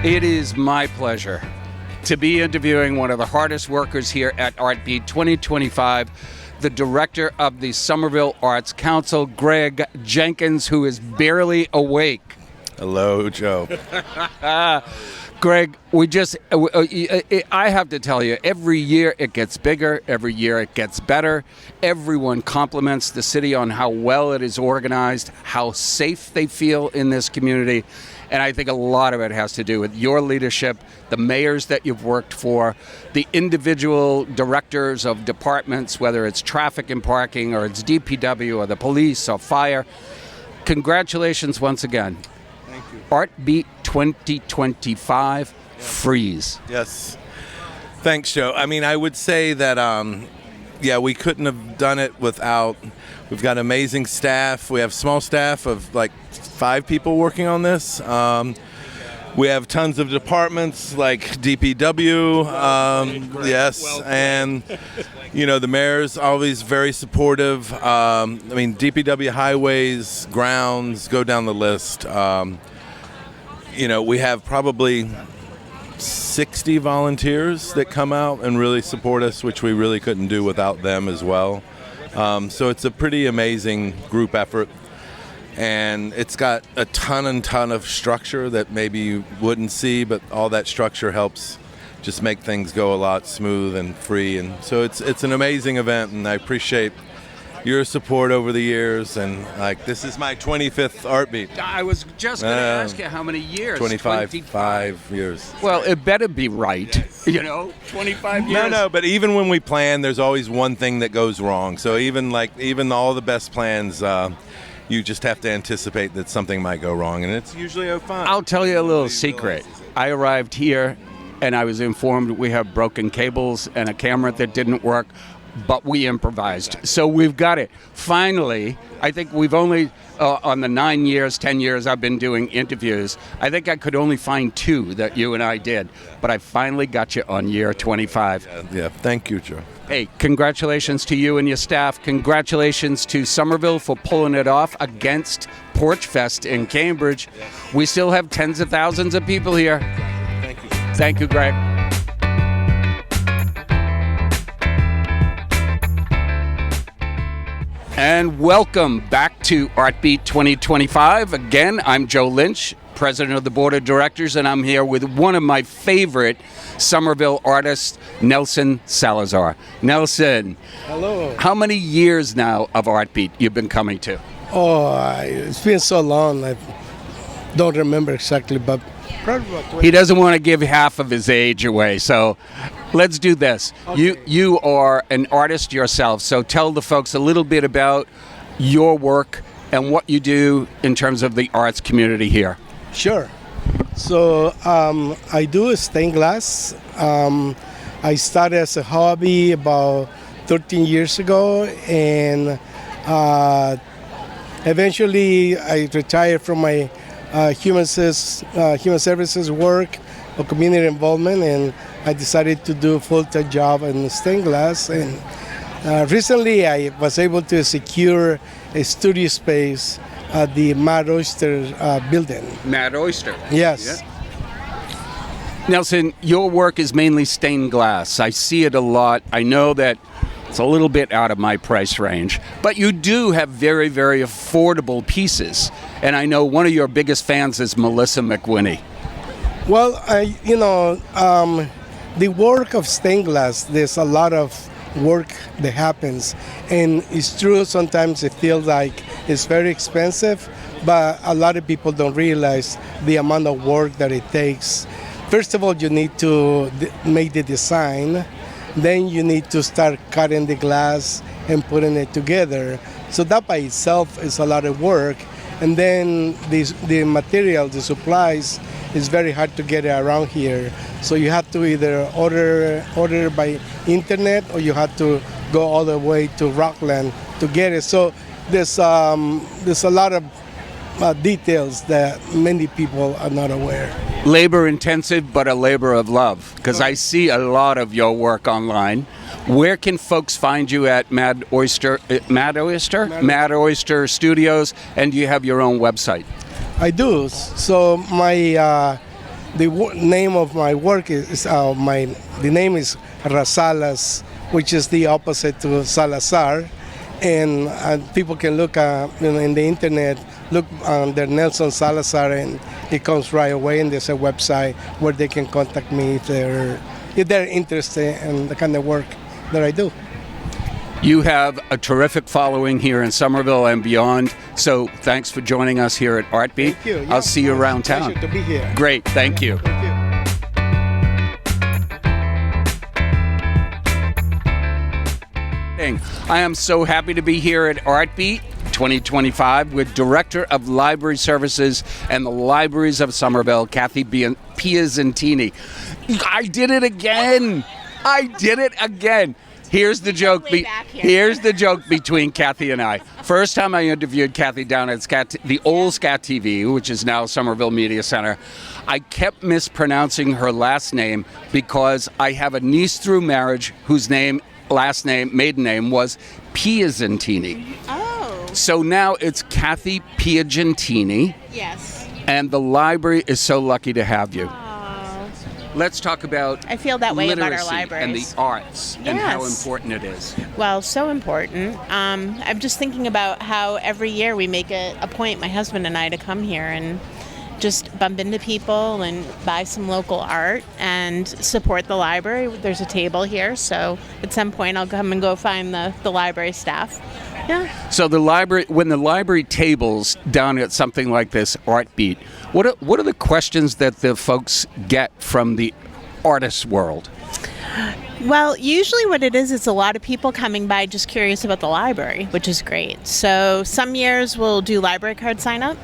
It is my pleasure to be interviewing one of the hardest workers here at ArtBeat 2025, the director of the Somerville Arts Council, Greg Jenkins, who is barely awake. Hello, Joe. Greg, I have to tell you, every year it gets bigger, every year it gets better. Everyone compliments the city on how well it is organized, how safe they feel in this community. And I think a lot of it has to do with your leadership, the mayors that you've worked for, the individual directors of departments, whether it's traffic and parking or it's DPW or the police or fire. Congratulations once again. Thank you. ArtBeat 2025, Freeze. Yes. Thanks, Joe. I mean, I would say that, we couldn't have done it without, we've got amazing staff. We have small staff of like 5 people working on this. We have tons of departments like DPW, and the mayor's always very supportive. DPW, highways, grounds, go down the list. We have probably 60 volunteers that come out and really support us, which we really couldn't do without them as well. So it's a pretty amazing group effort. And it's got a ton of structure that maybe you wouldn't see, but all that structure helps just make things go a lot smooth and free. And so it's an amazing event, and I appreciate your support over the years. And this is my 25th ArtBeat. I was just going to ask you how many years. 25 years. Well, it better be right, 25 years. No, but even when we plan, there's always one thing that goes wrong. So even all the best plans, you just have to anticipate that something might go wrong, and it's usually fine. I'll tell you a little secret. I arrived here, and I was informed we have broken cables and a camera that didn't work, but we improvised. So we've got it. Finally, I think we've only, on the 10 years I've been doing interviews, I think I could only find 2 that you and I did, but I finally got you on year 25. Yeah, thank you, Joe. Hey, congratulations to you and your staff. Congratulations to Somerville for pulling it off against Porch Fest in Cambridge. We still have tens of thousands of people here. Thank you. Thank you, Greg. And welcome back to ArtBeat 2025. Again, I'm Joe Lynch, president of the board of directors, and I'm here with one of my favorite Somerville artists, Nelson Salazar. Nelson. Hello. How many years now of ArtBeat you've been coming to? Oh, it's been so long, I don't remember exactly, but probably about 20. He doesn't want to give half of his age away, so let's do this. Okay. You are an artist yourself, so tell the folks a little bit about your work and what you do in terms of the arts community here. Sure. So I do stained glass. I started as a hobby about 13 years ago, and eventually I retired from my human services work or community involvement, and I decided to do a full-time job in stained glass. And recently I was able to secure a studio space at the Mad Oyster building. Mad Oyster. Yes. Yeah. Nelson, your work is mainly stained glass. I see it a lot. I know that it's a little bit out of my price range, but you do have very, very affordable pieces. And I know one of your biggest fans is Melissa McWhinney. Well, the work of stained glass, there's a lot of work that happens, and it's true, sometimes it feels like it's very expensive, but a lot of people don't realize the amount of work that it takes. First of all, you need to make the design, then you need to start cutting the glass and putting it together. So that by itself is a lot of work. And then the material, the supplies, is very hard to get around here. So you have to either order by internet, or you have to go all the way to Rockland to get it. So there's a lot of details that many people are not aware. Labor intensive, but a labor of love, because I see a lot of your work online. Where can folks find you at Mad Oyster Studios, and do you have your own website? I do. So my name of my work the name is Rasalas, which is the opposite to Salazar, and people can look in the internet, look under Nelson Salazar, and it comes right away. And there's a website where they can contact me if they're interested in the kind of work that I do. You have a terrific following here in Somerville and beyond. So thanks for joining us here at ArtBeat. Thank you. Yeah, I'll see you around town. Pleasure to be here. Great. Thank you. Thank you. I am so happy to be here at ArtBeat 2025 with Director of Library Services and the Libraries of Somerville, Katjana Ballantine. I did it again. Here's the joke. Here's the joke between Kathy and I. First time I interviewed Kathy down at the old Scat TV, which is now Somerville Media Center, I kept mispronouncing her last name because I have a niece through marriage whose maiden name was Piantigini. Oh. So now it's Kathy Piantigini. Yes. And the library is so lucky to have you. Oh. Let's talk about I feel that way about our literacy libraries. and the arts and how important it is. Well, so important. I'm just thinking about how every year we make it a point, my husband and I, to come here and just bump into people and buy some local art and support the library. There's a table here, so at some point I'll come and go find the library staff. Yeah. So when the library tables down at something like this ArtBeat, what are the questions that the folks get from the artist world? Well, usually what it is, it's a lot of people coming by just curious about the library, which is great. So some years we'll do library card sign up.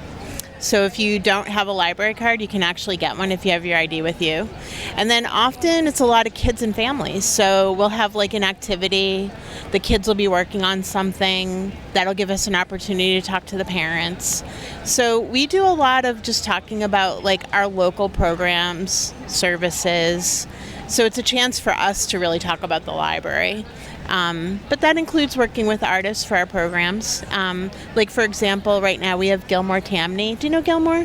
So if you don't have a library card, you can actually get one if you have your ID with you. And then often it's a lot of kids and families. So we'll have like an activity. The kids will be working on something. That'll give us an opportunity to talk to the parents. So we do a lot of just talking about like our local programs, services. So it's a chance for us to really talk about the library. But that includes working with artists for our programs. Like, for example, right now we have Gilmore Tamney. Do you know Gilmore?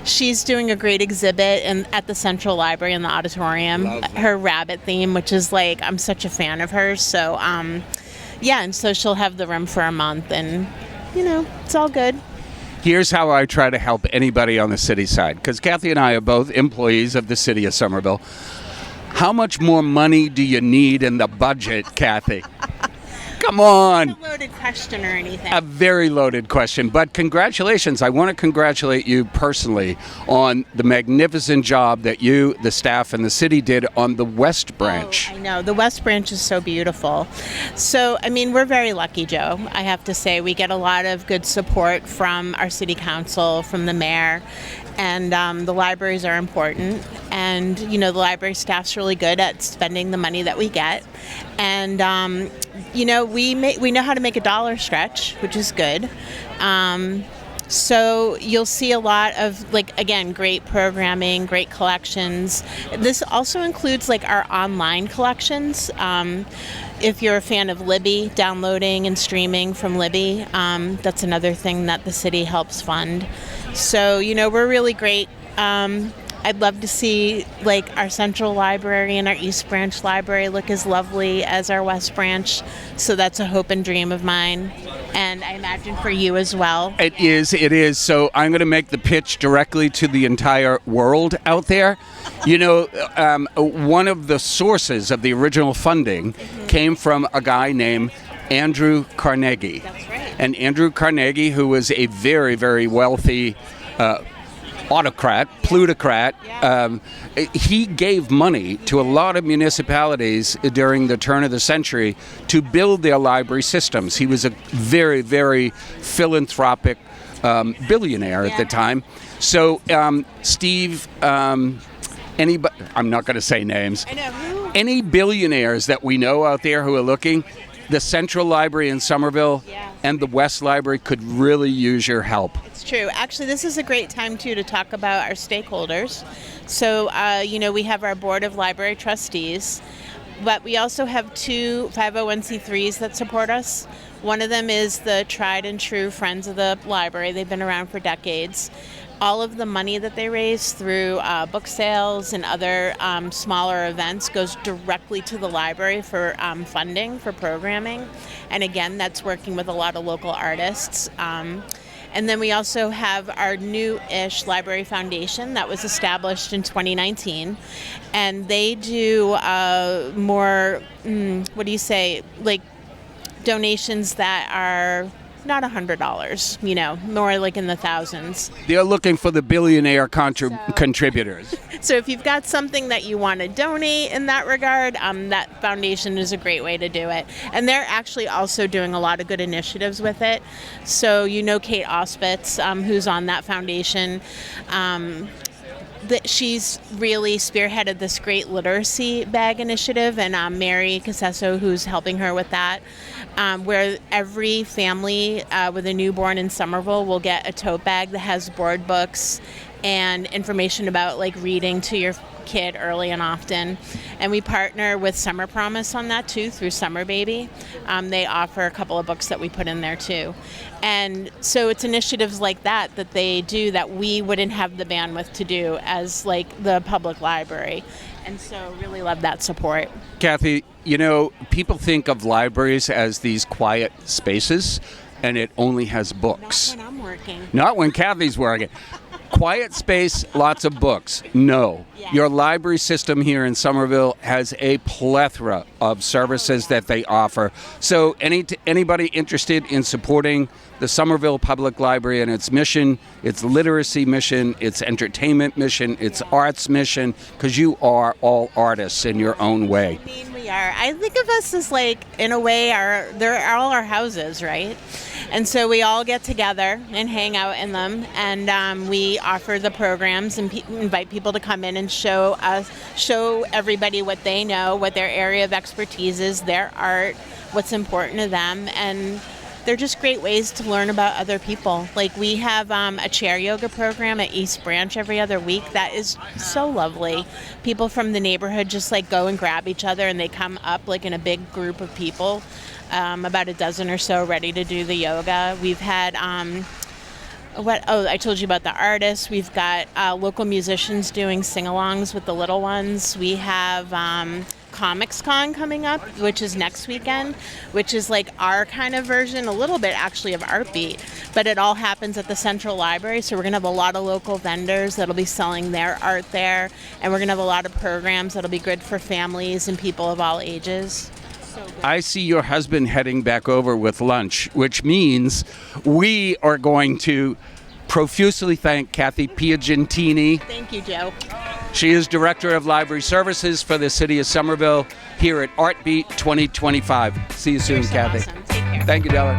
She's doing a great exhibit at the Central Library in the auditorium. Lovely. Her rabbit theme, which is like, I'm such a fan of hers. So, yeah, and so she'll have the room for a month, and, it's all good. Here's how I try to help anybody on the city side, because Kathy and I are both employees of the city of Somerville. How much more money do you need in the budget, Kathy? Come on. Not a loaded question or anything. A very loaded question, but congratulations. I want to congratulate you personally on the magnificent job that you, the staff, and the city did on the West Branch. Oh, I know. The West Branch is so beautiful. So, we're very lucky, Joe. I have to say, we get a lot of good support from our city council, from the mayor, and the libraries are important. And, the library staff's really good at spending the money that we get. And, we know how to make a dollar stretch, which is good. So you'll see a lot of, great programming, great collections. This also includes, our online collections. If you're a fan of Libby, downloading and streaming from Libby, that's another thing that the city helps fund. So, we're really great. I'd love to see our Central Library and our East Branch Library look as lovely as our West Branch. So that's a hope and dream of mine. And I imagine for you as well. It is. So I'm going to make the pitch directly to the entire world out there. One of the sources of the original funding came from a guy named Andrew Carnegie. That's right. And Andrew Carnegie, who was a very, very wealthy plutocrat, he gave money to a lot of municipalities during the turn of the century to build their library systems. He was a very, very philanthropic billionaire at the time. So Steve, I'm not going to say names. I know who. Any billionaires that we know out there who are looking, the Central Library in Somerville and the West Library could really use your help. It's true. Actually, this is a great time, too, to talk about our stakeholders. So, we have our Board of Library Trustees, but we also have 2 501c3s that support us. One of them is the tried and true Friends of the Library. They've been around for decades. All of the money that they raise through book sales and other smaller events goes directly to the library for funding, for programming. And again, that's working with a lot of local artists. And then we also have our new-ish Library Foundation that was established in 2019. And they do more, like donations that are not $100, more like in the thousands. They're looking for the billionaire contributors. So if you've got something that you want to donate in that regard, that foundation is a great way to do it. And they're actually also doing a lot of good initiatives with it. So Kate Auspitz, who's on that foundation, she's really spearheaded this great literacy bag initiative, and Mary Casesso, who's helping her with that, where every family with a newborn in Somerville will get a tote bag that has board books and information about like reading to your kid early and often. And we partner with Summer Promise on that too, through Summer Baby. They offer a couple of books that we put in there too. And so it's initiatives like that they do that we wouldn't have the bandwidth to do as like the public library. And so really love that support. Kathy, people think of libraries as these quiet spaces, and it only has books. Not when I'm working. Not when Kathy's working. Quiet space, lots of books. No. Yeah. Your library system here in Somerville has a plethora of services that they offer. So anybody interested in supporting the Somerville Public Library and its mission, its literacy mission, its entertainment mission, its arts mission, because you are all artists in your own way. I mean, we are. I think of us as like, in a way, they're all our houses, right? And so we all get together and hang out in them, and we offer the programs and invite people to come in and show everybody what they know, what their area of expertise is, their art, what's important to them, and they're just great ways to learn about other people. Like we have a chair yoga program at East Branch every other week. That is so lovely. People from the neighborhood just like go and grab each other, and they come up like in a big group of people, about a dozen or so, ready to do the yoga. We've had I told you about the artists. We've got local musicians doing sing-alongs with the little ones. We have Comics Con coming up, which is next weekend, which is like our kind of version, a little bit actually, of ArtBeat, but it all happens at the Central Library. So we're going to have a lot of local vendors that'll be selling their art there, and we're going to have a lot of programs that'll be good for families and people of all ages. I see your husband heading back over with lunch, which means we are going to profusely thank Kathy Piantigini. Thank you, Joe. She is Director of Library Services for the City of Somerville here at ArtBeat 2025. See you soon, You're so Kathy. Awesome. Take care. Thank you, Della.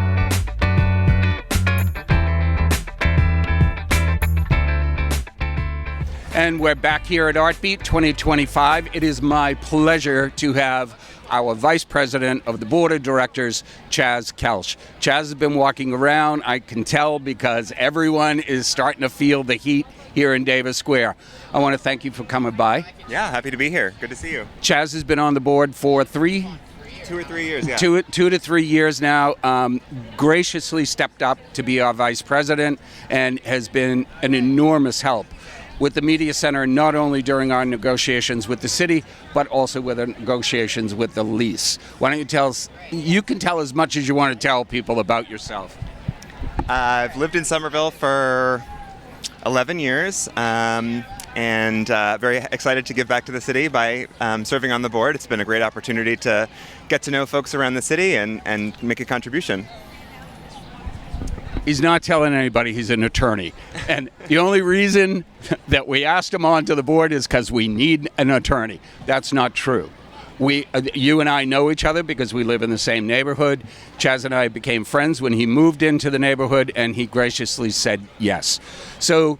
And we're back here at ArtBeat 2025. It is my pleasure to have our Vice President of the Board of Directors, Chaz Kelch. Chaz has been walking around, I can tell, because everyone is starting to feel the heat here in Davis Square. I want to thank you for coming by. Yeah, happy to be here. Good to see you. Chaz has been on the board for 2 or 3 years, yeah. Two to 3 years now, graciously stepped up to be our Vice President and has been an enormous help with the Media Center, not only during our negotiations with the city, but also with the negotiations with the lease. Why don't you tell us, you can tell as much as you want to tell people about yourself. I've lived in Somerville for 11 years, and very excited to give back to the city by serving on the board. It's been a great opportunity to get to know folks around the city and make a contribution. He's not telling anybody he's an attorney. And the only reason that we asked him onto the board is because we need an attorney. That's not true. You and I know each other because we live in the same neighborhood. Chaz and I became friends when he moved into the neighborhood, and he graciously said yes. So,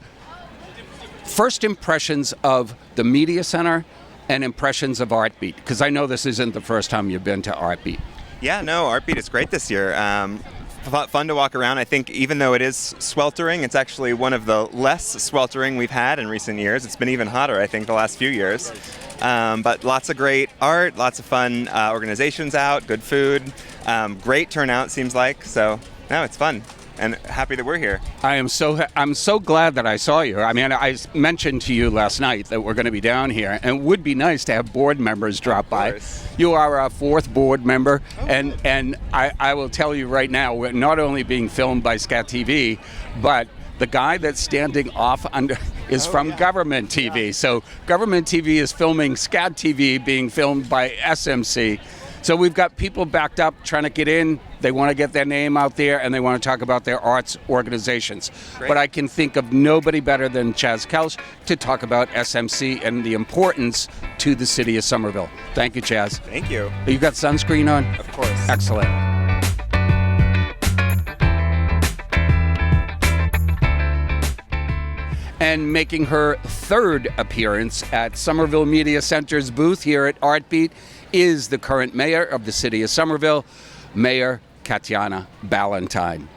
first impressions of the Media Center and impressions of ArtBeat, because I know this isn't the first time you've been to ArtBeat. Yeah, no, ArtBeat is great this year. Fun to walk around. I think even though it is sweltering, it's actually one of the less sweltering we've had in recent years. It's been even hotter, I think, the last few years. But lots of great art, lots of fun organizations out, good food, great turnout seems like. So no, it's fun. And happy that we're here. I'm so glad that I saw you. I mean, I mentioned to you last night that we're going to be down here, and it would be nice to have board members drop by. You are our fourth board member, and I will tell you right now, we're not only being filmed by Scat TV, but the guy that's standing off under is from Government TV. Yeah. So Government TV is filming Scat TV being filmed by SMC. So we've got people backed up trying to get in. They want to get their name out there, and they want to talk about their arts organizations. Great. But I can think of nobody better than Chaz Kelch to talk about SMC and the importance to the city of Somerville. Thank you, Chaz. Thank you. You got sunscreen on? Of course. Excellent. And making her third appearance at Somerville Media Center's booth here at ArtBeat is the current mayor of the city of Somerville, Mayor Katjana Ballantine.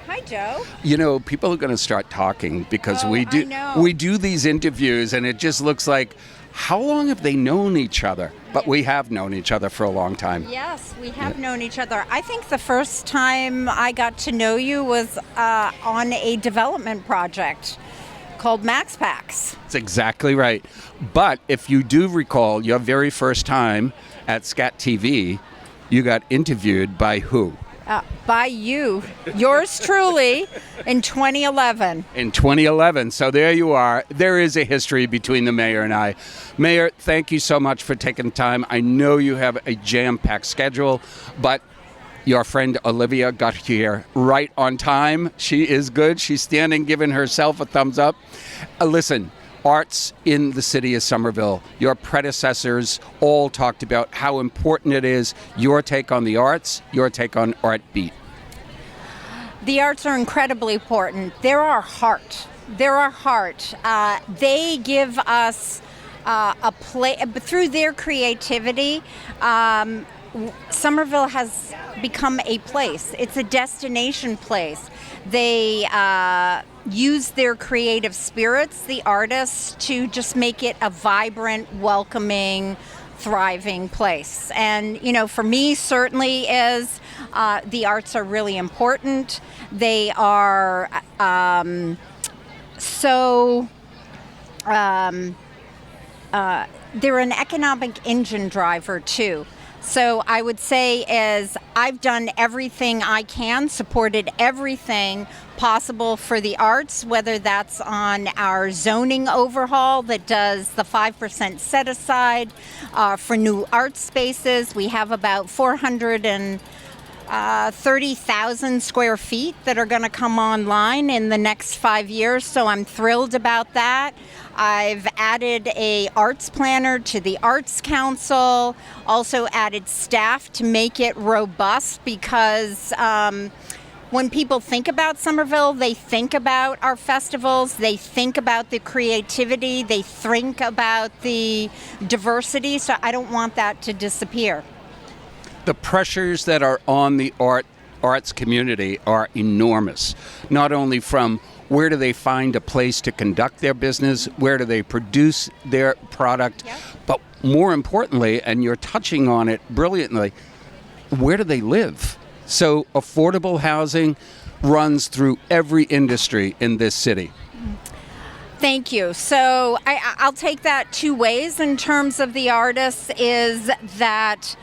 Hi, Joe. You know, people are going to start talking because we do these interviews, and it just looks like, how long have they known each other? But we have known each other for a long time. Yes, we have known each other. I think the first time I got to know you was on a development project called Max Packs. That's exactly right. But if you do recall your very first time at Scat TV, you got interviewed by who? By you, yours truly, in 2011. In 2011. So there you are. There is a history between the mayor and I. Mayor, thank you so much for taking time. I know you have a jam-packed schedule, but your friend Olivia got here right on time. She is good. She's standing, giving herself a thumbs up. Listen, arts in the city of Somerville. Your predecessors all talked about how important it is. Your take on the arts, your take on ArtBeat. The arts are incredibly important. They're our heart. They're our heart. They give us a play through their creativity. Somerville has become a place. It's a destination place. They use their creative spirits, the artists, to just make it a vibrant, welcoming, thriving place. And, you know, for me, certainly is the arts are really important. They are they're an economic engine driver, too. So I would say is I've done everything I can, supported everything possible for the arts, whether that's on our zoning overhaul that does the 5% set aside for new art spaces. We have about 430,000 square feet that are going to come online in the next 5 years, so I'm thrilled about that. I've added a arts planner to the Arts Council, also added staff to make it robust because when people think about Somerville, they think about our festivals, they think about the creativity, they think about the diversity, so I don't want that to disappear. The pressures that are on the arts community are enormous, not only from where do they find a place to conduct their business, where do they produce their product, but more importantly, and you're touching on it brilliantly, where do they live? So affordable housing runs through every industry in this city. Thank you. So I'll take that two ways in terms of the artists is that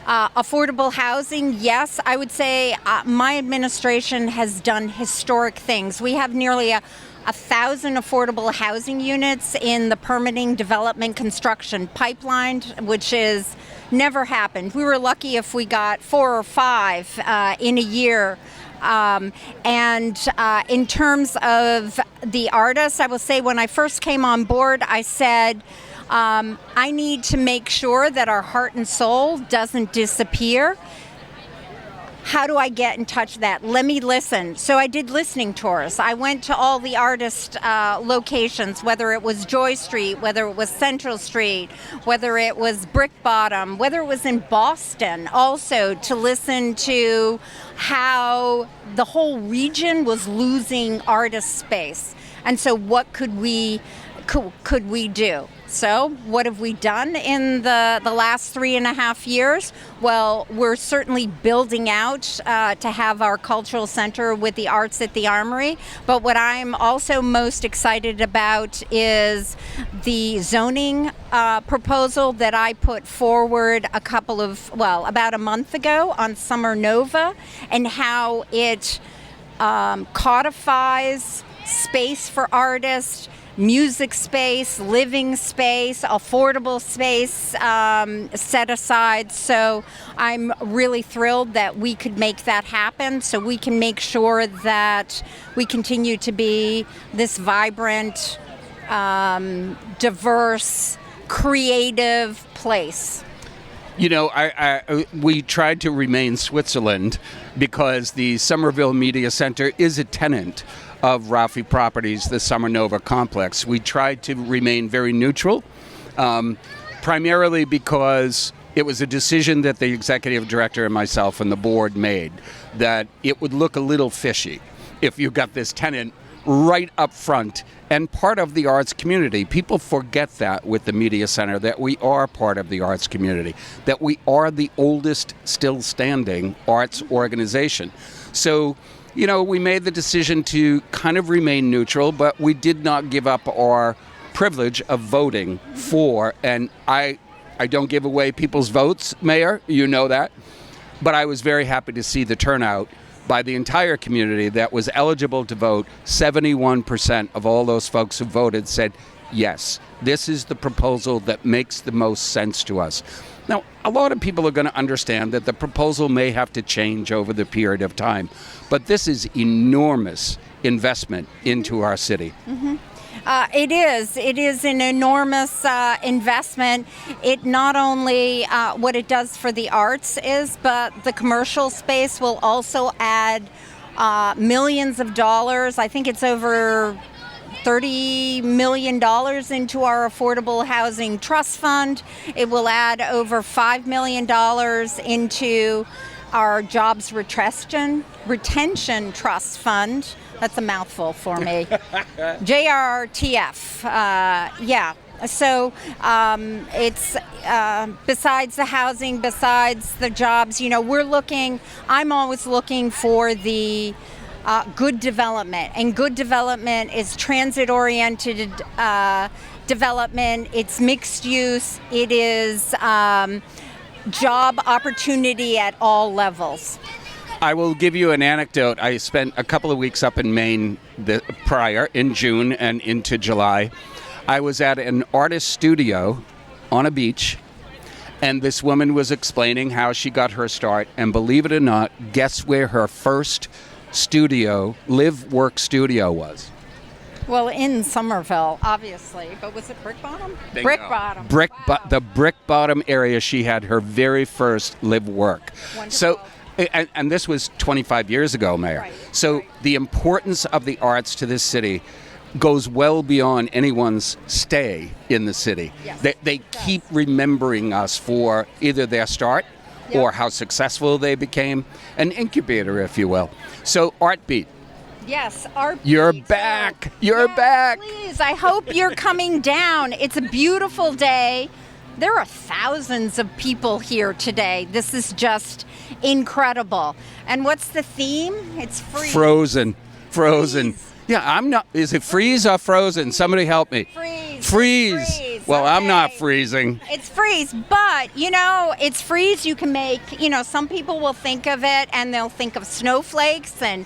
affordable housing, yes, I would say my administration has done historic things. We have nearly 1,000 affordable housing units in the permitting, development, construction pipeline, which is never happened. We were lucky if we got 4 or 5 in a year. And in terms of the artists, I will say when I first came on board, I said, I need to make sure that our heart and soul doesn't disappear. How do I get in touch with that? Let me listen. So I did listening tours. I went to all the artist locations, whether it was Joy Street, whether it was Central Street, whether it was Brick Bottom, whether it was in Boston, also to listen to how the whole region was losing artist space. And so what could we could we do? So what have we done in the last 3.5 years? Well, we're certainly building out to have our cultural center with the arts at the Armory. But what I'm also most excited about is the zoning proposal that I put forward about a month ago on Summer Nova, and how it codifies space for artists, music space, living space, affordable space set aside. So I'm really thrilled that we could make that happen, so we can make sure that we continue to be this vibrant, diverse, creative place. You know, we tried to remain Switzerland because the Somerville Media Center is a tenant of Raffi Properties, the Summer Nova complex. We tried to remain very neutral, primarily because it was a decision that the executive director and myself and the board made, that it would look a little fishy if you got this tenant right up front and part of the arts community. People forget that with the media center, that we are part of the arts community, that we are the oldest still standing arts organization. So, you know, we made the decision to kind of remain neutral, but we did not give up our privilege of voting for, and I don't give away people's votes, Mayor, you know that, but I was very happy to see the turnout by the entire community that was eligible to vote. 71% of all those folks who voted said, yes, this is the proposal that makes the most sense to us. Now, a lot of people are going to understand that the proposal may have to change over the period of time, but this is enormous investment into our city. Mm-hmm. It is an enormous investment. It not only what it does for the arts is, but the commercial space will also add millions of dollars. I think it's over $30 million into our Affordable Housing Trust Fund. It will add over $5 million into our Jobs Retention Trust Fund. That's a mouthful for me. JRTF. Yeah. So it's besides the housing, besides the jobs, you know, I'm always looking for the good development. And good development is transit-oriented development. It's mixed use. It is job opportunity at all levels. I will give you an anecdote. I spent a couple of weeks up in Maine prior, in June and into July. I was at an artist studio on a beach, and this woman was explaining how she got her start. And believe it or not, guess where her first live-work studio was? Well, in Somerville, obviously. But was it Brick Bottom? Bingo. Brick Bottom. The Brick Bottom area, she had her very first live-work. Wonderful. So. And this was 25 years ago, Mayor. Right, so right. The importance of the arts to this city goes well beyond anyone's stay in the city. Yes, They keep remembering us for either their start or how successful they became, an incubator, if you will. So ArtBeat. Yes, ArtBeat. You're back. You're back. Please, I hope you're coming down. It's a beautiful day. There are thousands of people here today. This is just incredible. And what's the theme? It's freeze. Frozen. Freeze. Yeah, I'm not. Is it freeze or frozen? Somebody help me. Freeze. Well, okay. I'm not freezing. It's freeze, but, you know, it's freeze. You can make, you know, some people will think of it and they'll think of snowflakes and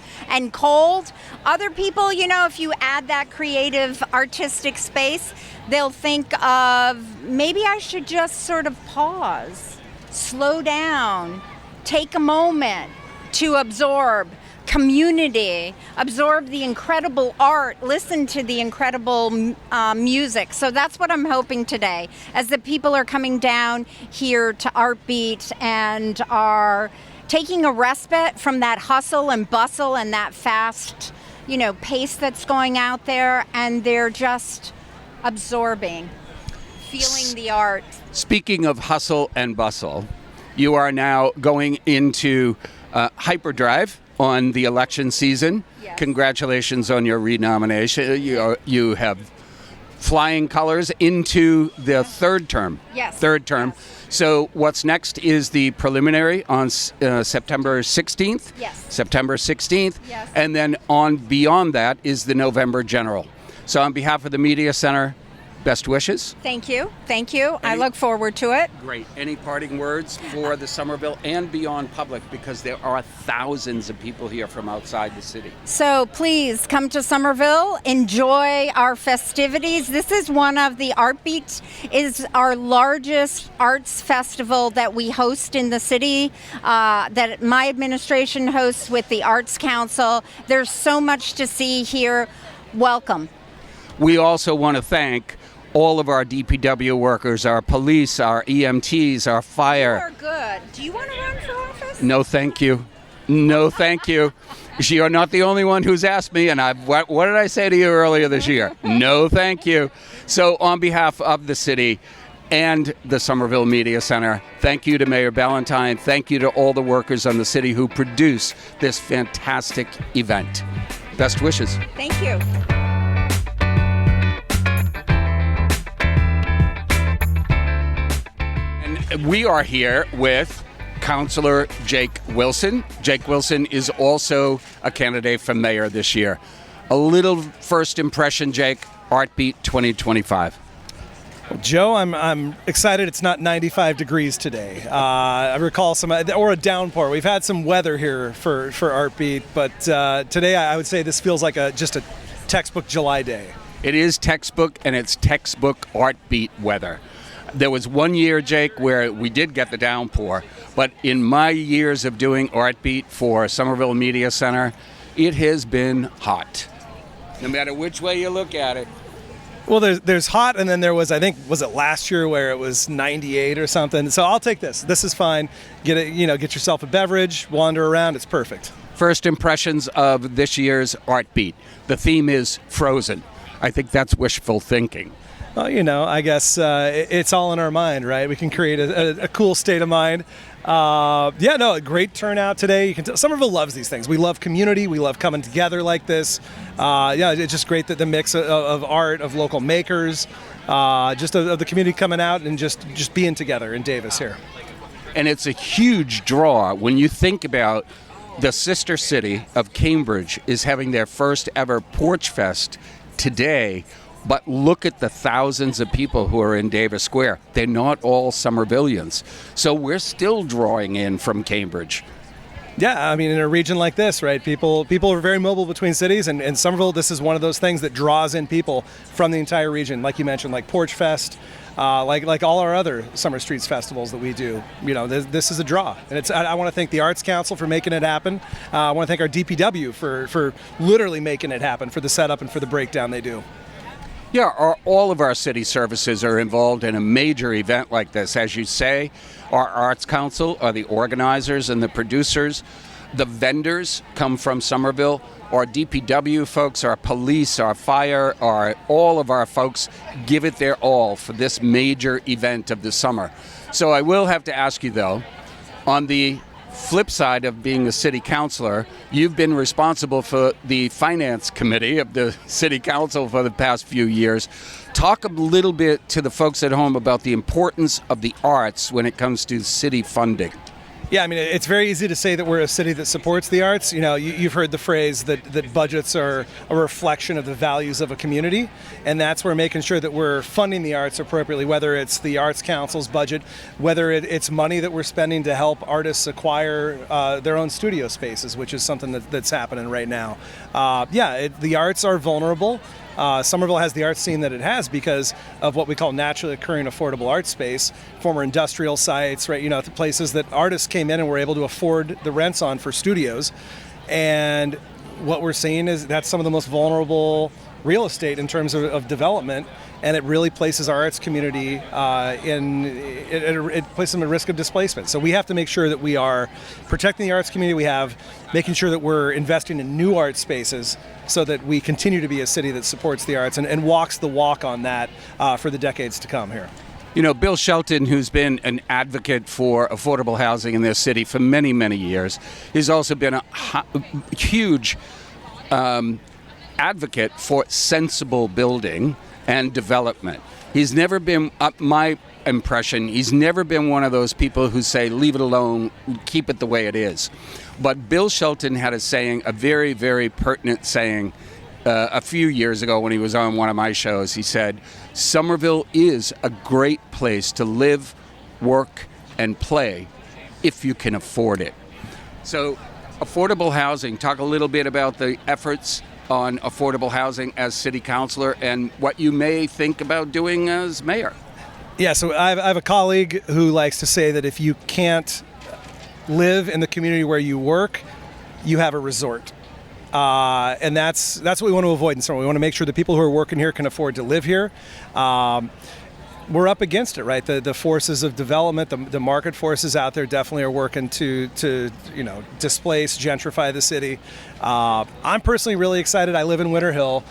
cold. Other people, you know, if you add that creative, artistic space, they'll think of, maybe I should just sort of pause, slow down, take a moment to absorb community, absorb the incredible art, listen to the incredible music. So that's what I'm hoping today, as the people are coming down here to ArtBeat and are taking a respite from that hustle and bustle and that fast, you know, pace that's going out there, and they're just absorbing, feeling the art. Speaking of hustle and bustle, you are now going into hyperdrive on the election season. Yes. Congratulations on your renomination. You have flying colors into the third term. Yes. Third term. Yes. So what's next is the preliminary on September 16th. Yes. September 16th. Yes. And then on beyond that is the November general. So on behalf of the Media Center, best wishes. Thank you. Thank you. I look forward to it. Great. Any parting words for the Somerville and beyond public, because there are thousands of people here from outside the city? So please come to Somerville, enjoy our festivities. This is one of the ArtBeat is our largest arts festival that we host in the city, that my administration hosts with the Arts Council. There's so much to see here. Welcome. We also want to thank all of our DPW workers, our police, our EMTs, our fire. You are good. Do you want to run for office? No, thank you. No, thank you. You're not the only one who's asked me, and what did I say to you earlier this year? No, thank you. So on behalf of the city and the Somerville Media Center, thank you to Mayor Ballantine. Thank you to all the workers on the city who produce this fantastic event. Best wishes. Thank you. We are here with Councilor Jake Wilson. Jake Wilson is also a candidate for mayor this year. A little first impression, Jake, ArtBeat 2025. Joe, I'm excited it's not 95 degrees today. I recall or a downpour. We've had some weather here for ArtBeat, but today I would say this feels like just a textbook July day. It is textbook, and it's textbook ArtBeat weather. There was one year, Jake, where we did get the downpour, but in my years of doing ArtBeat for Somerville Media Center, it has been hot. No matter which way you look at it. Well, there's hot, and then there was, I think, was it last year where it was 98 or something? So I'll take this. This is fine. Get yourself a beverage, wander around. It's perfect. First impressions of this year's ArtBeat. The theme is Frozen. I think that's wishful thinking. Well, I guess it's all in our mind, right? We can create a cool state of mind. A great turnout today. You can tell Somerville loves these things. We love community. We love coming together like this. It's just great that the mix of art, of local makers, of the community coming out and just being together in Davis here. And it's a huge draw when you think about the sister city of Cambridge is having their first ever Porch Fest today. But look at the thousands of people who are in Davis Square. They're not all Somervillians. So we're still drawing in from Cambridge. Yeah, I mean, in a region like this, right, people are very mobile between cities, and Somerville, this is one of those things that draws in people from the entire region, like you mentioned, like Porch Fest, like all our other Summer Streets festivals that we do. This is a draw, and I want to thank the Arts Council for making it happen. I want to thank our DPW for literally making it happen, for the setup and for the breakdown they do. Yeah, all of our city services are involved in a major event like this. As you say, our Arts Council are the organizers and the producers. The vendors come from Somerville. Our DPW folks, our police, our fire, all of our folks give it their all for this major event of the summer. So I will have to ask you, though, on the flip side of being a city councilor, you've been responsible for the finance committee of the city council for the past few years. Talk a little bit to the folks at home about the importance of the arts when it comes to city funding. Yeah, I mean, it's very easy to say that we're a city that supports the arts. You've heard the phrase that budgets are a reflection of the values of a community, and that's where making sure that we're funding the arts appropriately, whether it's the Arts Council's budget, whether it's money that we're spending to help artists acquire their own studio spaces, which is something that's happening right now. The arts are vulnerable. Somerville has the art scene that it has because of what we call naturally occurring affordable art space, former industrial sites, right? The places that artists came in and were able to afford the rents on for studios. And what we're seeing is that's some of the most vulnerable real estate in terms of development, and it really places our arts community it places them at risk of displacement. So we have to make sure that we are protecting the arts community making sure that we're investing in new art spaces so that we continue to be a city that supports the arts and walks the walk on that for the decades to come here. Bill Shelton, who's been an advocate for affordable housing in this city for many, many years, he's also been a huge advocate for sensible building and development. He's never been, my impression, he's never been one of those people who say, leave it alone, keep it the way it is. But Bill Shelton had a saying, a very, very pertinent saying, a few years ago when he was on one of my shows. He said, Somerville is a great place to live, work, and play if you can afford it. So, affordable housing, talk a little bit about the efforts on affordable housing as city councilor and what you may think about doing as mayor. Yeah, so I have a colleague who likes to say that if you can't live in the community where you work, you have a resort. And that's what we want to avoid in Somerville. We want to make sure that people who are working here can afford to live here. We're up against it, right? The forces of development, the market forces out there definitely are working to displace, gentrify the city. I'm personally really excited. I live in Winter Hill.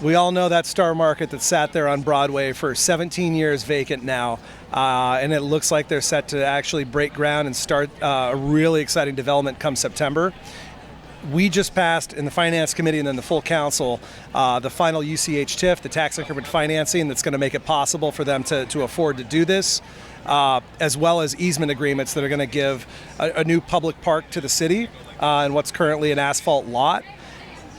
We all know that Star Market that sat there on Broadway for 17 years vacant now, and it looks like they're set to actually break ground and start a really exciting development come September. We just passed in the Finance Committee and then the full council the final UCH TIF, the tax increment financing that's going to make it possible for them to afford to do this, as well as easement agreements that are going to give a new public park to the city in what's currently an asphalt lot,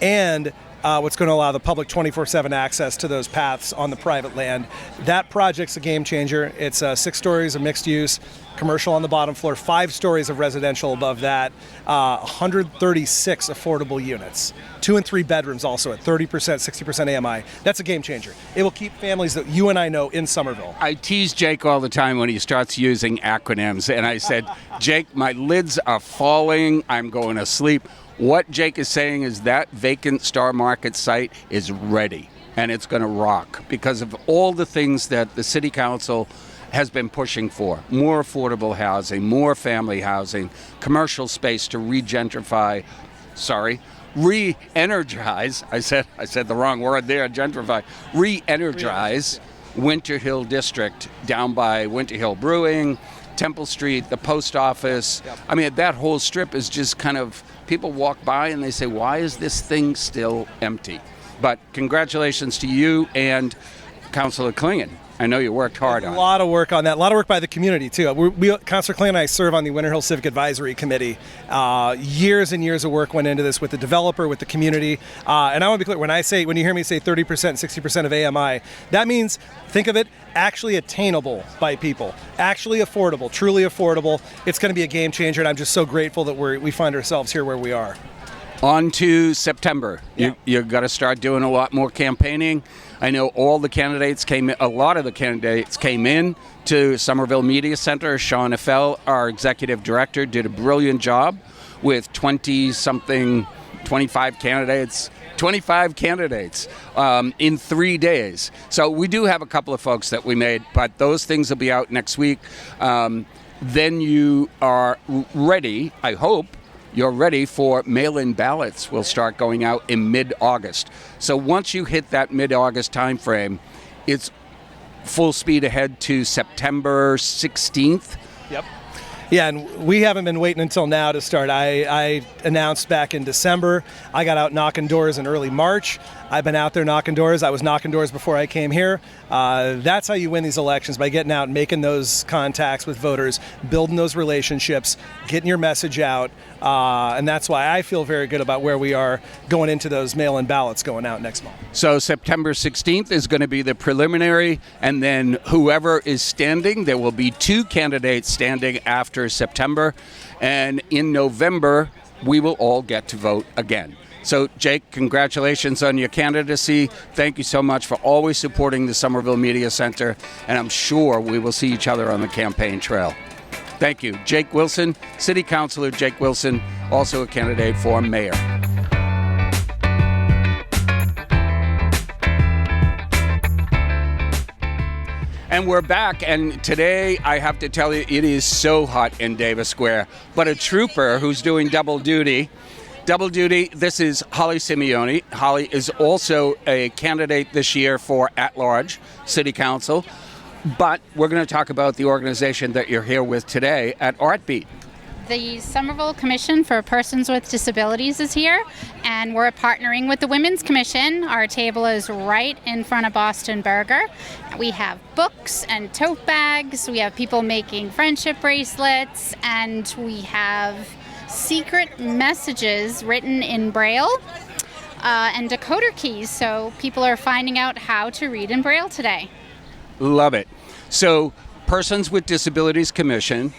and what's going to allow the public 24/7 access to those paths on the private land. That project's a game changer. It's 6 stories of mixed use, commercial on the bottom floor, 5 stories of residential above that, 136 affordable units, 2 and 3 bedrooms also at 30%, 60% AMI. That's a game changer. It will keep families that you and I know in Somerville. I tease Jake all the time when he starts using acronyms, and I said, Jake, my lids are falling, I'm going to sleep. What Jake is saying is that vacant Star Market site is ready, and it's going to rock because of all the things that the City Council has been pushing for. More affordable housing, more family housing, commercial space to re-energize. I said the wrong word there, gentrify. Re-energize Winter Hill District down by Winter Hill Brewing, Temple Street, the post office. Yep. I mean, that whole strip is just kind of, people walk by and they say, why is this thing still empty? But congratulations to you and Councilor Klingon. I know you worked hard on it. A lot of work on that. A lot of work by the community, too. Councilor Klingon and I serve on the Winter Hill Civic Advisory Committee. Years and years of work went into this with the developer, with the community. And I want to be clear, when you hear me say 30%, 60% of AMI, that means, think of it, actually attainable by people, actually affordable, truly affordable. It's going to be a game changer, and I'm just so grateful that we find ourselves here where we are. On to September. Yeah. You've got to start doing a lot more campaigning. I know a lot of the candidates came in to Somerville Media Center. Sean Eiffel, our executive director, did a brilliant job with 25 candidates in 3 days. So we do have a couple of folks that we made, but those things will be out next week. Then you are ready, I hope, you're ready for mail-in ballots will start going out in mid-August. So once you hit that mid-August time frame, it's full speed ahead to September 16th. Yep. Yeah, and we haven't been waiting until now to start. I announced back in December. I got out knocking doors in early March. I've been out there knocking doors. I was knocking doors before I came here. That's how you win these elections, by getting out and making those contacts with voters, building those relationships, getting your message out. And that's why I feel very good about where we are going into those mail-in ballots going out next month. So September 16th is going to be the preliminary, and then whoever is standing, there will be 2 candidates standing after September, and in November we will all get to vote again. So Jake, congratulations on your candidacy. Thank you so much for always supporting the Somerville Media Center, and I'm sure we will see each other on the campaign trail. Thank you. Jake Wilson, City Councilor Jake Wilson, also a candidate for mayor. And we're back, and today I have to tell you, it is so hot in Davis Square. But a trooper who's doing double duty, this is Holly Simione. Holly is also a candidate this year for at-large City Council. But we're going to talk about the organization that you're here with today at ArtBeat. The Somerville Commission for Persons with Disabilities is here, and we're partnering with the Women's Commission. Our table is right in front of Boston Burger. We have books and tote bags. We have people making friendship bracelets, and we have secret messages written in Braille and decoder keys, so people are finding out how to read in Braille today. Love it. So, Persons with Disabilities Commission,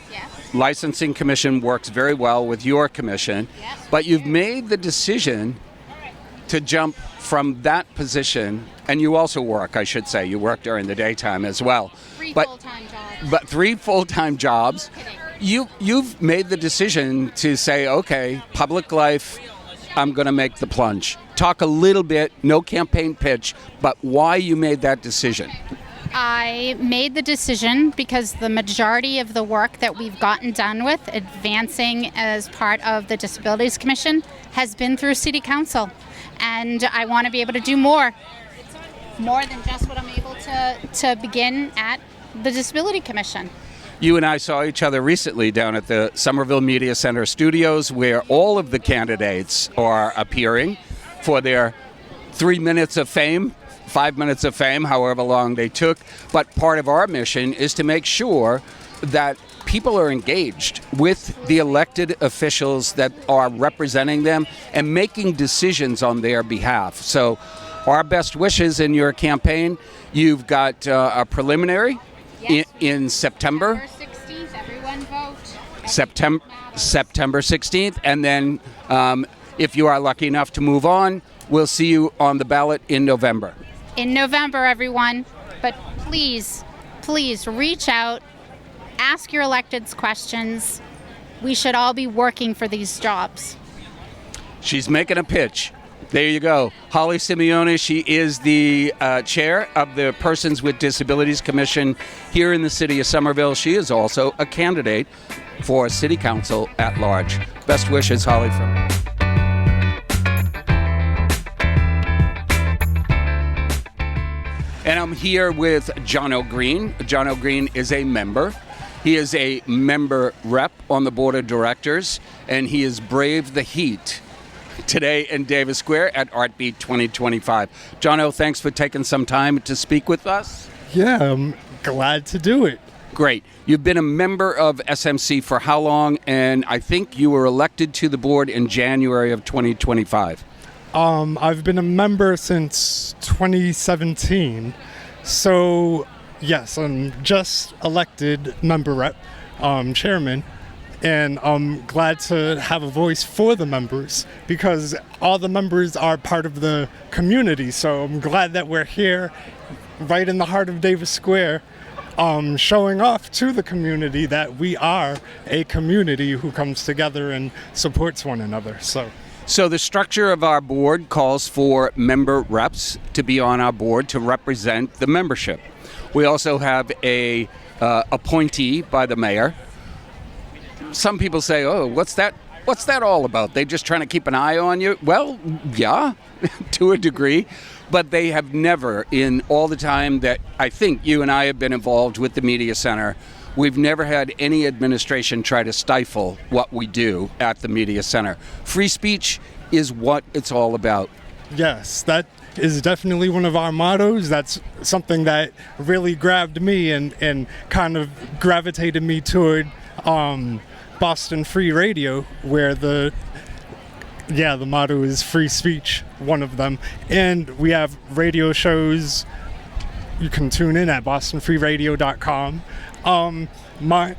Licensing Commission works very well with your commission, but you've made the decision to jump from that position, and you also work, I should say, you work during the daytime as well. Three full-time jobs. But 3 full-time jobs. You've made the decision to say, okay, public life, I'm going to make the plunge. Talk a little bit, no campaign pitch, but why you made that decision. I made the decision because the majority of the work that we've gotten done with advancing as part of the Disabilities Commission has been through City Council. And I want to be able to do more than just what I'm able to begin at the Disability Commission. You and I saw each other recently down at the Somerville Media Center studios, where all of the candidates are appearing for their 3 minutes of fame, 5 minutes of fame, however long they took. But part of our mission is to make sure that people are engaged with the elected officials that are representing them and making decisions on their behalf. So our best wishes in your campaign. You've got a preliminary in September. September 16th, everyone vote. September 16th, and then if you are lucky enough to move on, we'll see you on the ballot in November. In November, everyone. But please reach out, ask your electeds questions. We should all be working for these jobs. She's making a pitch. There you go. Holly Simione, she is the chair of the Persons with Disabilities Commission here in the city of Somerville. She is also a candidate for City Council at large. Best wishes, Holly, from me. And I'm here with John O'Green. John O'Green is a member. He is a member rep on the board of directors, and he has braved the heat today in Davis Square at ArtBeat 2025. John, thanks for taking some time to speak with us. Yeah, I'm glad to do it. Great. You've been a member of SMC for how long? And I think you were elected to the board in January of 2025. I've been a member since 2017. So, yes, I'm just elected member rep, chairman. And I'm glad to have a voice for the members because all the members are part of the community. So I'm glad that we're here right in the heart of Davis Square, showing off to the community that we are a community who comes together and supports one another. So the structure of our board calls for member reps to be on our board to represent the membership. We also have a appointee by the mayor. Some people say, oh, what's that all about? They just trying to keep an eye on you? Well, yeah, to a degree. But they have never, in all the time that I think you and I have been involved with the Media Center, we've never had any administration try to stifle what we do at the Media Center. Free speech is what it's all about. Yes, that is definitely one of our mottos. That's something that really grabbed me and kind of gravitated me toward Boston Free Radio, where the motto is free speech, one of them. And we have radio shows. You can tune in at bostonfreeradio.com. I'm not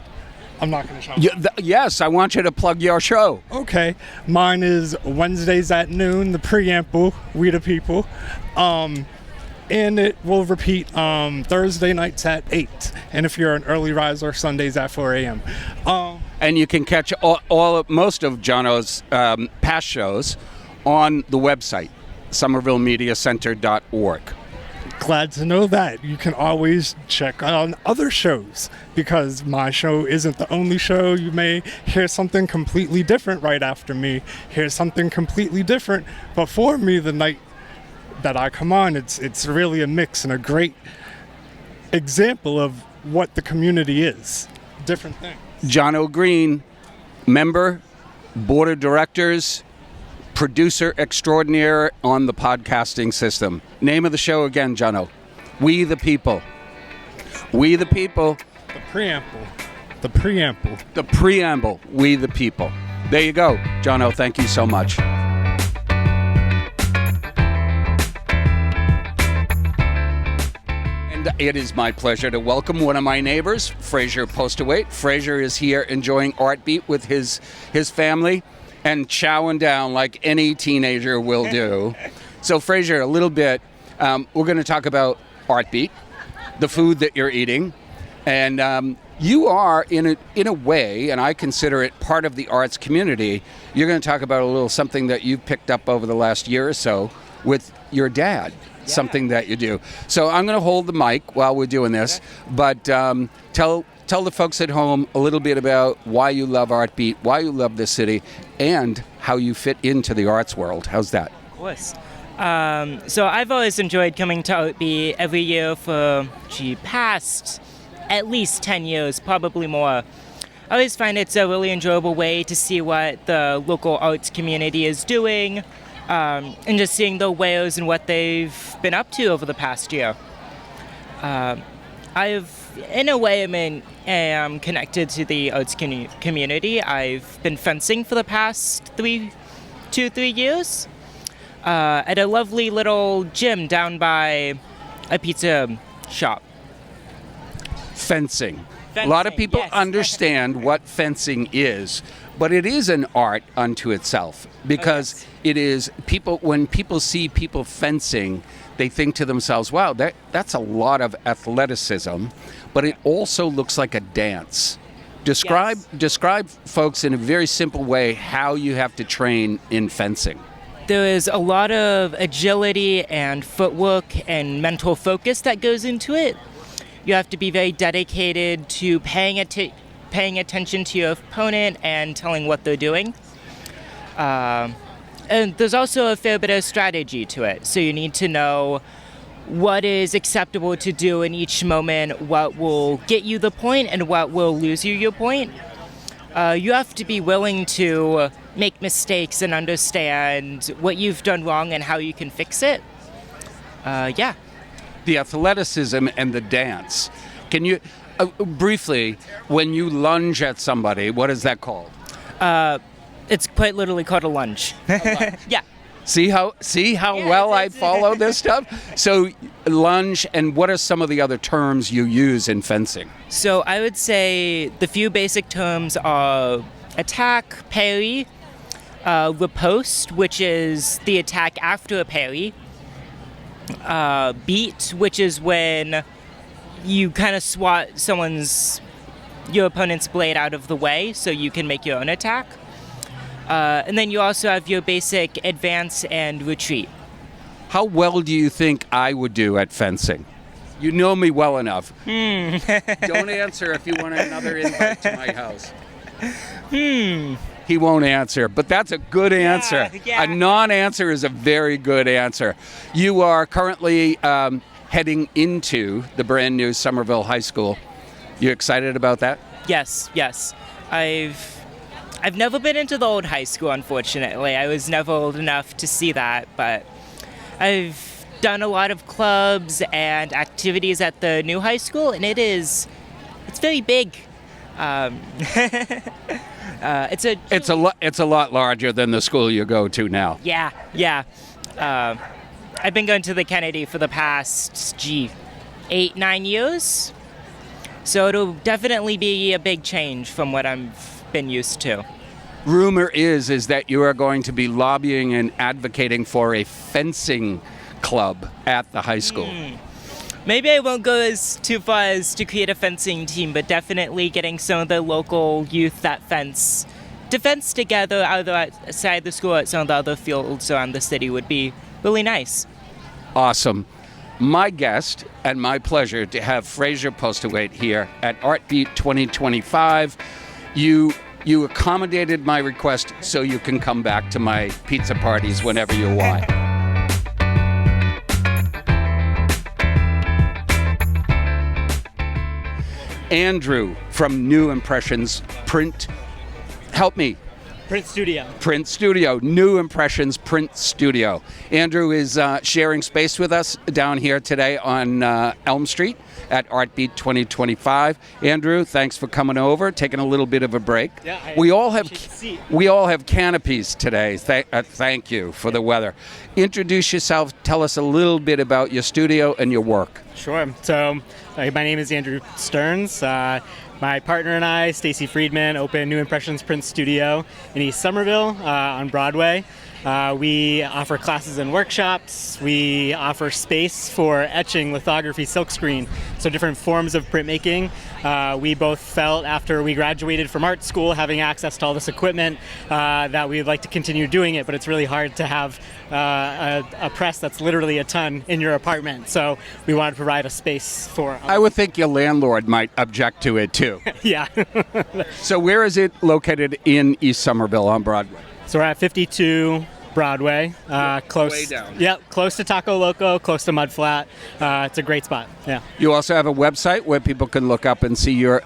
going to show you. Yes, I want you to plug your show. Okay. Mine is Wednesdays at noon, the preamble, We the People. And it will repeat Thursday nights at 8. And if you're an early riser, Sundays at 4 a.m. And you can catch most of Jono's past shows on the website, somervillemediacenter.org. Glad to know that. You can always check on other shows because my show isn't the only show. You may hear something completely different right after me, hear something completely different before me the night that I come on. It's really a mix and a great example of what the community is. Different things. John O'Green, member, board of directors, producer extraordinaire on the podcasting system. Name of the show again, Jono. We the People. We the People. The preamble. The preamble. The preamble. We the People. There you go. Jono, thank you so much. And it is my pleasure to welcome one of my neighbors, Fraser Postawait. Fraser is here enjoying ArtBeat with his family and chowing down like any teenager will do. So Fraser, a little bit, we're going to talk about ArtBeat, the food that you're eating, and you are in a way, and I consider it part of the arts community. You're going to talk about a little something that you've picked up over the last year or so with your dad. Something that you do. So I'm going to hold the mic while we're doing this, but tell the folks at home a little bit about why you love ArtBeat, why you love this city, and how you fit into the arts world. How's that? Of course. So I've always enjoyed coming to ArtBeat every year for past at least 10 years, probably more. I always find it's a really enjoyable way to see what the local arts community is doing, and just seeing the wares and what they've been up to over the past year. In a way, am connected to the arts community. I've been fencing for the past 3 years at a lovely little gym down by a pizza shop. Fencing. A lot of people understand what fencing is, but it is an art unto itself because it is when people see people fencing, they think to themselves, wow, that's a lot of athleticism, but it also looks like a dance. Describe folks in a very simple way how you have to train in fencing. There is a lot of agility and footwork and mental focus that goes into it. You have to be very dedicated to paying attention to your opponent and telling what they're doing. And there's also a fair bit of strategy to it. So you need to know what is acceptable to do in each moment, what will get you the point and what will lose you your point. You have to be willing to make mistakes and understand what you've done wrong and how you can fix it. The athleticism and the dance. Can you, briefly, when you lunge at somebody, what is that called? It's quite literally called a lunge. Yeah. See how well I follow this stuff? So lunge, and what are some of the other terms you use in fencing? So I would say the few basic terms are attack, parry, riposte, which is the attack after a parry, beat, which is when you kind of swat your opponent's blade out of the way so you can make your own attack. And then you also have your basic advance and retreat. How well do you think I would do at fencing? You know me well enough. Don't answer if you want another invite to my house. He won't answer, but that's a good answer. Yeah. A non-answer is a very good answer. You are currently heading into the brand new Somerville High School. You excited about that? Yes. I've never been into the old high school, unfortunately. I was never old enough to see that, but I've done a lot of clubs and activities at the new high school, and it's very big. It's a lot larger than the school you go to now. Yeah. I've been going to the Kennedy for the past 8-9 years, so it'll definitely be a big change from what I've been used to. Rumor is that you are going to be lobbying and advocating for a fencing club at the high school. Maybe I won't go too far as to create a fencing team, but definitely getting some of the local youth that fence together either outside the school or at some of the other fields around the city would be really nice. Awesome. My guest and my pleasure to have Fraser Postawait here at ArtBeat 2025. You accommodated my request so you can come back to my pizza parties whenever you want. Andrew from New Impressions Print Help me. Print Studio. Print Studio, New Impressions Print Studio. Andrew is sharing space with us down here today on Elm Street at ArtBeat 2025. Andrew, thanks for coming over, taking a little bit of a break. Yeah, we all have canopies today. Thank you for the weather. Introduce yourself. Tell us a little bit about your studio and your work. Sure. So my name is Andrew Stearns. My partner and I, Stacy Friedman, open New Impressions Print Studio in East Somerville on Broadway. We offer classes and workshops. We offer space for etching, lithography, silkscreen, so different forms of printmaking. We both felt after we graduated from art school, having access to all this equipment, that we'd like to continue doing it, but it's really hard to have a press that's literally a ton in your apartment. So we wanted to provide a space for... I would think your landlord might object to it too. Yeah. So where is it located in East Somerville on Broadway? So we're at 52 Broadway, close. Way down. Yep, close to Taco Loco, close to Mud Flat. It's a great spot. Yeah. You also have a website where people can look up and see your.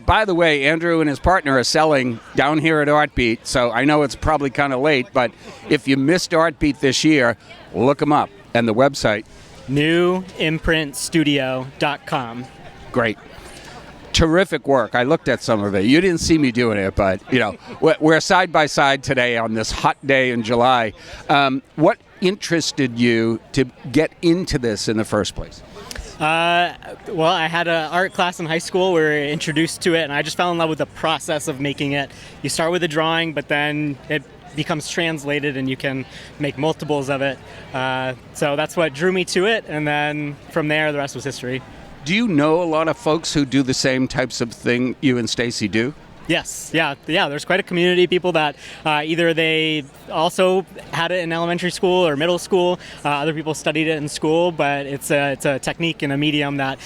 By the way, Andrew and his partner are selling down here at ArtBeat, so I know it's probably kind of late, but if you missed ArtBeat this year, look them up. And the website? newimprintstudio.com. Great. Terrific work. I looked at some of it. You didn't see me doing it, but we're side by side today on this hot day in July. What interested you to get into this in the first place? Well, I had an art class in high school. We were introduced to it, and I just fell in love with the process of making it. You start with a drawing, but then it becomes translated, and you can make multiples of it. So that's what drew me to it, and then from there, the rest was history. Do you know a lot of folks who do the same types of thing you and Stacy do? Yes, yeah. There's quite a community of people that either they also had it in elementary school or middle school. Other people studied it in school, but it's a technique and a medium that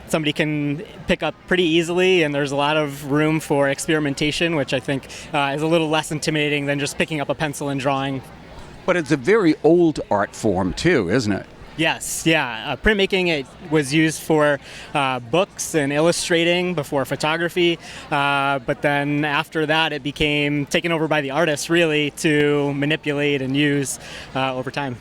somebody can pick up pretty easily, and there's a lot of room for experimentation, which I think is a little less intimidating than just picking up a pencil and drawing. But it's a very old art form too, isn't it? Yes, yeah. Printmaking, it was used for books and illustrating before photography, but then after that it became taken over by the artists really to manipulate and use over time.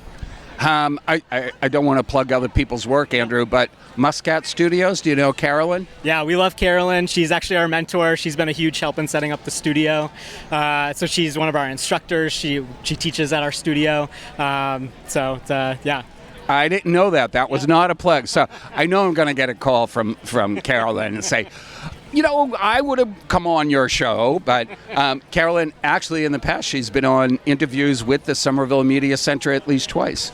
I don't want to plug other people's work, Andrew, but Muscat Studios, do you know Carolyn? Yeah, we love Carolyn. She's actually our mentor. She's been a huge help in setting up the studio. So she's one of our instructors. She teaches at our studio. Yeah. I didn't know that. That was not a plug. So I know I'm going to get a call from Carolyn and say, I would have come on your show, but Carolyn, actually in the past, she's been on interviews with the Somerville Media Center at least twice.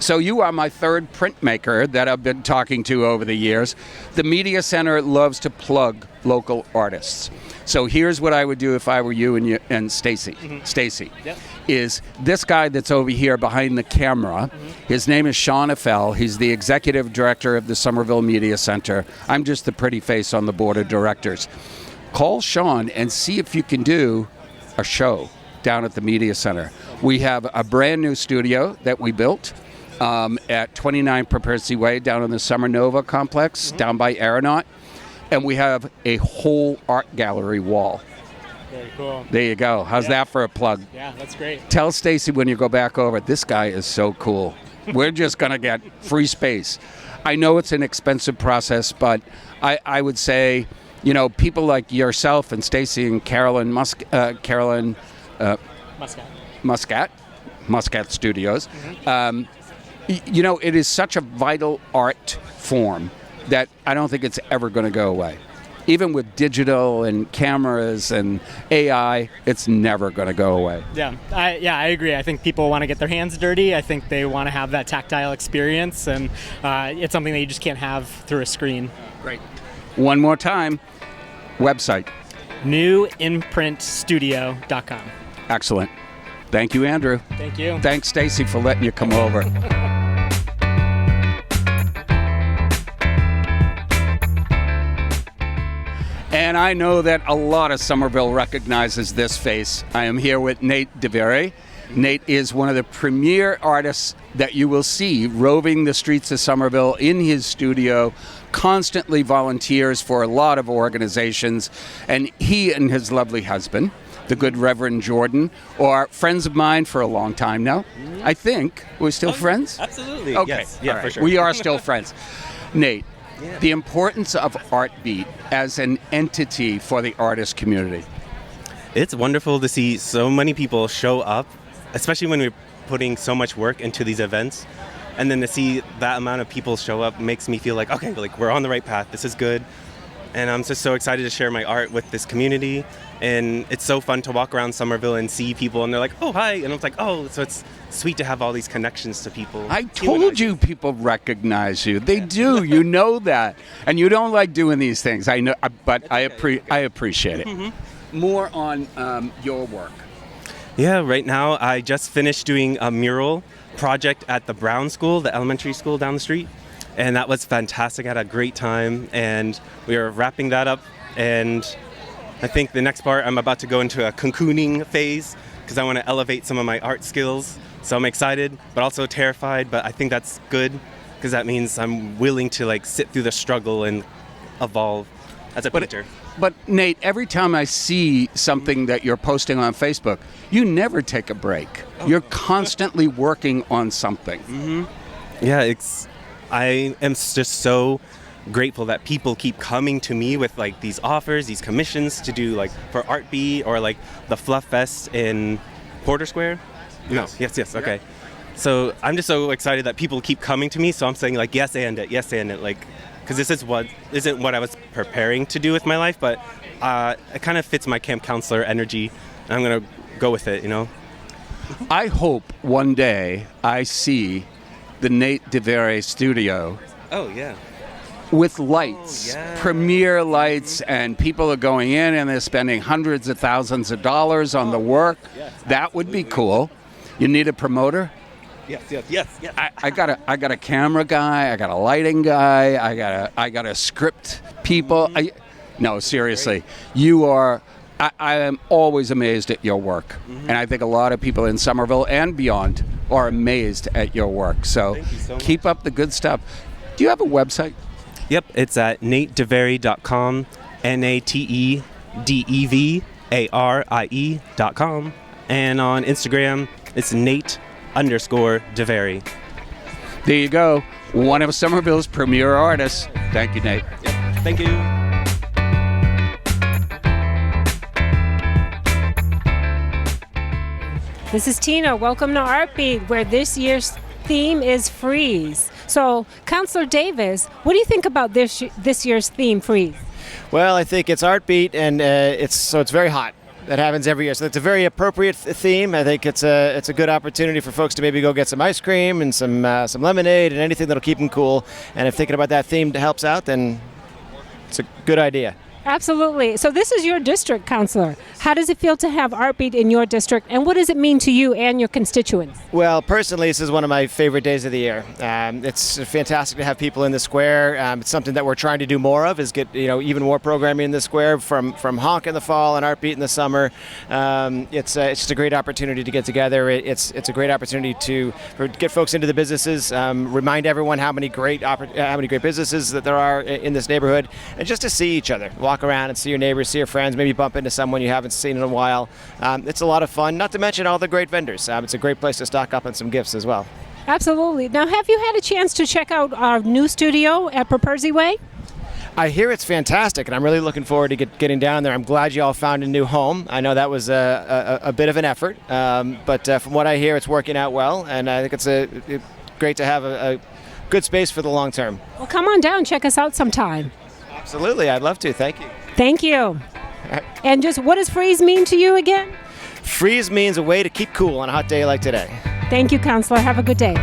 So you are my third printmaker that I've been talking to over the years. The Media Center loves to plug local artists. So here's what I would do if I were you and Stacy. Mm-hmm. Stacy, yep. Is this guy that's over here behind the camera. Mm-hmm. His name is Sean Affel. He's the executive director of the Somerville Media Center. I'm just the pretty face on the board of directors. Call Sean and see if you can do a show down at the Media Center. We have a brand new studio that we built at 29 Percy Way down in the Summer Nova complex, mm-hmm. down by Aeronaut. And we have a whole art gallery wall. Very cool. There you go. How's that for a plug? Yeah, that's great. Tell Stacy when you go back over, this guy is so cool. We're just going to get free space. I know it's an expensive process, but I would say, people like yourself and Stacy and Carolyn Muscat Studios, Mm-hmm. It is such a vital art form that I don't think it's ever going to go away. Even with digital and cameras and AI, it's never going to go away. Yeah, I agree. I think people want to get their hands dirty. I think they want to have that tactile experience, and it's something that you just can't have through a screen. Great. One more time, website. newimprintstudio.com. Excellent. Thank you, Andrew. Thank you. Thanks, Stacy, for letting you come over. And I know that a lot of Somerville recognizes this face. I am here with Nate DeVere. Nate is one of the premier artists that you will see roving the streets of Somerville in his studio, constantly volunteers for a lot of organizations. And he and his lovely husband the good Reverend Jordan, or friends of mine for a long time now. I think we're still friends. Absolutely. Okay. Yes. Yeah, All right. for sure. We are still friends. Nate, the importance of ArtBeat as an entity for the artist community. It's wonderful to see so many people show up, especially when we're putting so much work into these events. And then to see that amount of people show up makes me feel like, okay, like we're on the right path. This is good. And I'm just so excited to share my art with this community. And it's so fun to walk around Somerville and see people and they're like, oh, hi. And I'm like, oh, so it's sweet to have all these connections to people. I told you people recognize you. They do. You know that. And you don't like doing these things. I know, but I appreciate it. More on your work. Yeah, right now I just finished doing a mural project at the Brown School, the elementary school down the street. And that was fantastic. I had a great time. And we are wrapping that up. And I think the next part, I'm about to go into a cocooning phase because I want to elevate some of my art skills. So I'm excited, but also terrified. But I think that's good because that means I'm willing to like sit through the struggle and evolve as a painter. But Nate, every time I see something that you're posting on Facebook, you never take a break. You're constantly working on something. Yeah, I am just so grateful that people keep coming to me with like these offers, these commissions to do like for ArtBeat or like the Fluff Fest in Porter Square. Yes. No, yes, okay. So I'm just so excited that people keep coming to me. So I'm saying like yes and it, like because this isn't what I was preparing to do with my life, but it kind of fits my camp counselor energy, and I'm gonna go with it, you know. I hope one day I see the Nate DeVere studio. Oh yeah. With lights, premier lights, and people are going in and they're spending hundreds of thousands of dollars on the work. That would be cool. You need a promoter? Yes. I got a camera guy. I got a lighting guy. I got a script people. No, seriously, you are. I am always amazed at your work, and I think a lot of people in Somerville and beyond are amazed at your work. So, thank you so much. Keep up the good stuff. Do you have a website? Yep, it's at natedevary.com, NATEDEVARIE.com, and on Instagram it's Nate_DeVary. There you go. One of Somerville's premier artists. Thank you, Nate. Yep, thank you. This is Tina. Welcome to ArtBeat, where this year's theme is freeze. So, Councillor Davis, what do you think about this year's theme, freeze? Well, I think it's ArtBeat, and it's very hot. That happens every year, so it's a very appropriate theme. I think it's a good opportunity for folks to maybe go get some ice cream and some lemonade and anything that'll keep them cool. And if thinking about that theme helps out, then it's a good idea. Absolutely. So this is your district, Councillor. How does it feel to have ArtBeat in your district, and what does it mean to you and your constituents? Well, personally, this is one of my favorite days of the year. It's fantastic to have people in the square. It's something that we're trying to do more of, is get even more programming in the square, from Honk in the fall and ArtBeat in the summer. It's just a great opportunity to get together. It's a great opportunity to get folks into the businesses, remind everyone how many great businesses that there are in this neighborhood, and just to see each other. Walk around and see your neighbors, see your friends, maybe bump into someone you haven't seen in a while. It's a lot of fun, not to mention all the great vendors. It's a great place to stock up on some gifts as well. Absolutely. Now, have you had a chance to check out our new studio at Perpersey Way? I hear it's fantastic, and I'm really looking forward to getting down there. I'm glad you all found a new home. I know that was a bit of an effort, but from what I hear, it's working out well, and I think it's great to have a good space for the long term. Well, come on down, check us out sometime. Absolutely, I'd love to. Thank you. Thank you. And just what does freeze mean to you again? Freeze means a way to keep cool on a hot day like today. Thank you, Councillor. Have a good day.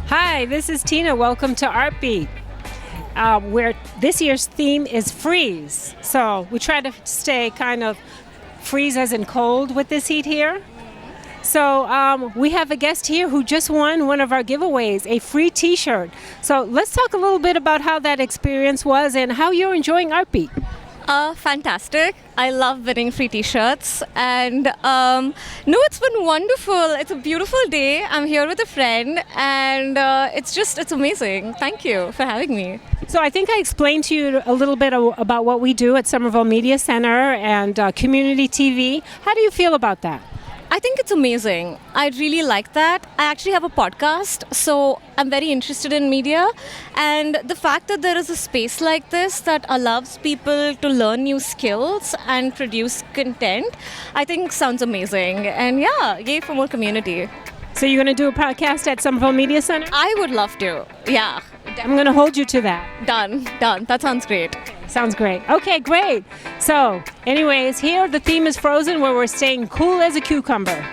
Hi, this is Tina. Welcome to ArtBeat, where this year's theme is freeze. So we try to stay kind of freeze as in cold with this heat here. So we have a guest here who just won one of our giveaways, a free t-shirt. So let's talk a little bit about how that experience was and how you're enjoying ArtBeat. Fantastic. I love winning free t-shirts, and no, it's been wonderful. It's a beautiful day. I'm here with a friend, and it's amazing. Thank you for having me. So I think I explained to you a little bit about what we do at Somerville Media Center and community TV. How do you feel about that? I think it's amazing. I really like that. I actually have a podcast, so I'm very interested in media. And the fact that there is a space like this that allows people to learn new skills and produce content, I think sounds amazing. And yeah, yay for more community. So you're going to do a podcast at Somerville Media Center? I would love to, yeah. I'm going to hold you to that. Done. That sounds great. Sounds great. Okay, great. So, anyways, here the theme is Frozen, where we're staying cool as a cucumber.